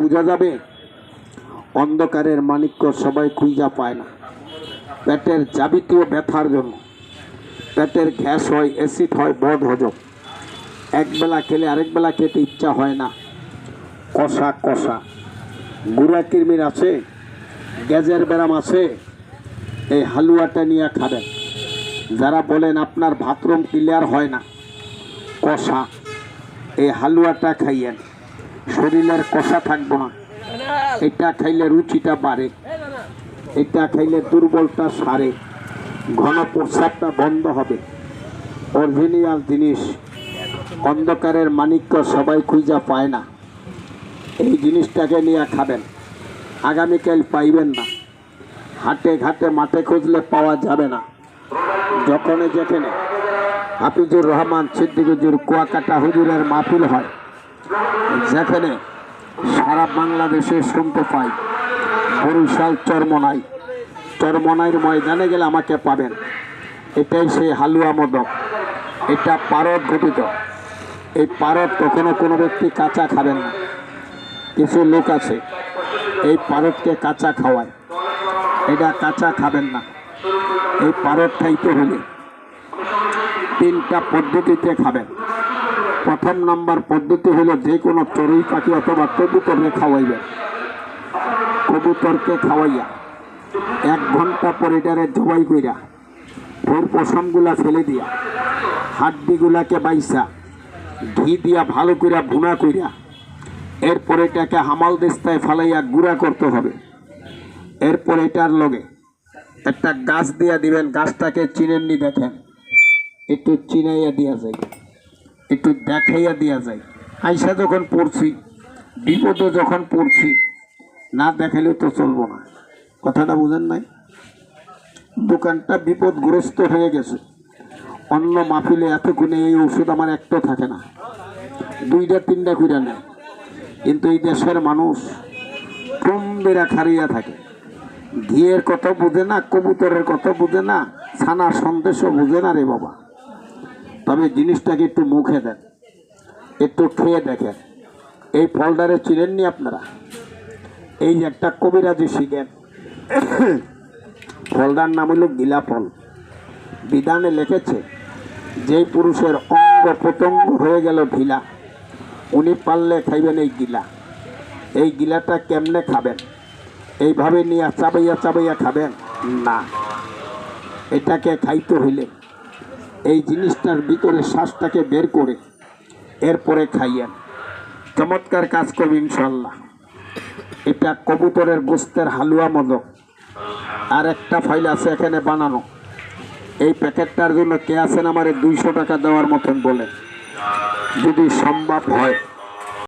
বোঝা যাবে অন্ধকারের মানিক্য সবাই খুঁজা পায় না। পেটের যাবতীয় ব্যথার জন্য পেটের গ্যাস হয়, অ্যাসিড হয়, বদ হজম, একবেলা খেলে আরেক বেলা খেতে ইচ্ছা হয় না। কষা কষা গুড়া কৃমির আছে, গ্যাসের ব্যারাম আছে, এই হালুয়াটা নিয়ে খাবেন। যারা বলেন আপনার বাথরুম ক্লিয়ার হয় না, কষা এই হালুয়াটা খাইয়েন, শরীরের কষা থাকবো না। এটা খাইলে রুচিটা বাড়ে, এটা খাইলে দুর্বলটা সারে, ঘন প্রস্রাবটা বন্ধ হবে। অরিজিনাল জিনিস, অন্ধকারের মানিক্য সবাই খুঁজা পায় না। এই জিনিসটাকে নিয়ে খাবেন, আগামীকাল পাইবেন না। হাটে ঘাটে মাঠে খুঁজলে পাওয়া যাবে না। যখনে যেখানে হাফিজুর রহমান সিদ্দিক হুজুর কুয়াকাটা হুজুরের মাহফিল হয়, যেখানে সারা বাংলাদেশে শুনতে পাই, বরিশাল চরমনাইয়ের ময়দানে গেলে আমাকে পাবেন। এটাই সেই হালুয়া মোদক, এটা পারদ ঘটিত। এই পারদ কখনো কোনো ব্যক্তি কাঁচা খাবেন না। কিছু লোক আছে এই পারদকে কাঁচা খাওয়ায়, এটা কাঁচা খাবেন না। এই পারদ খাইতে হলে 3টা পদ্ধতিতে খাবেন। প্রথম নাম্বার পদ্ধতি হলো যে কোনো চড়ুই পাখি অথবা কবুতরকে খাওয়াইবেন। কবুতরকে খাওয়াইয়া 1 ঘন্টা পর এটারে জবাই কইরা ওর পশমগুলা ফেলে দিয়া হাড্ডিগুলাকে বাইসা ঘি দিয়া ভালো কইরা ভুনা কইরা এরপর এটাকে হামাল দিস্তায় ফালাইয়া গুঁড়া করতে হবে। এরপর এটার লগে একটা গাছ দিয়া দিবেন। গাছটাকে চিনেননি দেখেন, একটু চিনাইয়া দিয়া যায়, একটু দেখাইয়া দিয়া যায়। আইসা যখন পড়ছি, বিপদে যখন পড়ছি, না দেখাইলে তো চলবো না। কথাটা বুঝেন নাই? দোকানটা বিপদগ্রস্ত হয়ে গেছে, অন্য মাহফিলে এতক্ষণে এই ওষুধ আমার একটা থাকে না, 2টা 3টা করে নেয়। কিন্তু এই দেশের মানুষ কম বেড়া খারিয়া থাকে, ঘিয়ের কথা বুঝে না, কবুতরের কথা বুঝে না, ছানা সন্দেশও বুঝে না রে বাবা। তবে জিনিসটাকে একটু মুখে দেন, একটু খেয়ে দেখেন। এই ফলটারে চিনেননি আপনারা? এই একটা কবিরাজি শিখেন, ফলটার নাম হলো গিলা ফল। বিধানে লিখেছে যেই পুরুষের অঙ্গ প্রত্যঙ্গ হয়ে গেল ঢিলা, উনি পারলে খাইবেন এই গিলা। এই গিলাটা কেমনে খাবেন? এইভাবে নিয়ে চাবাইয়া চাবাইয়া খাবেন না। এটাকে খাইতে হইলে এই জিনিসটার ভিতরে শ্বাসটাকে বের করে এরপরে খাইয়েন, চমৎকার কাজ করবে ইনশাল্লাহ। এটা কবুতরের গোস্তের হালুয়া মোদক। আর একটা ফাইল আছে এখানে বানানো। এই প্যাকেটটার জন্য কে আছেন আমারে 200 টাকা দেওয়ার মতন বলে, যদি সম্ভব হয়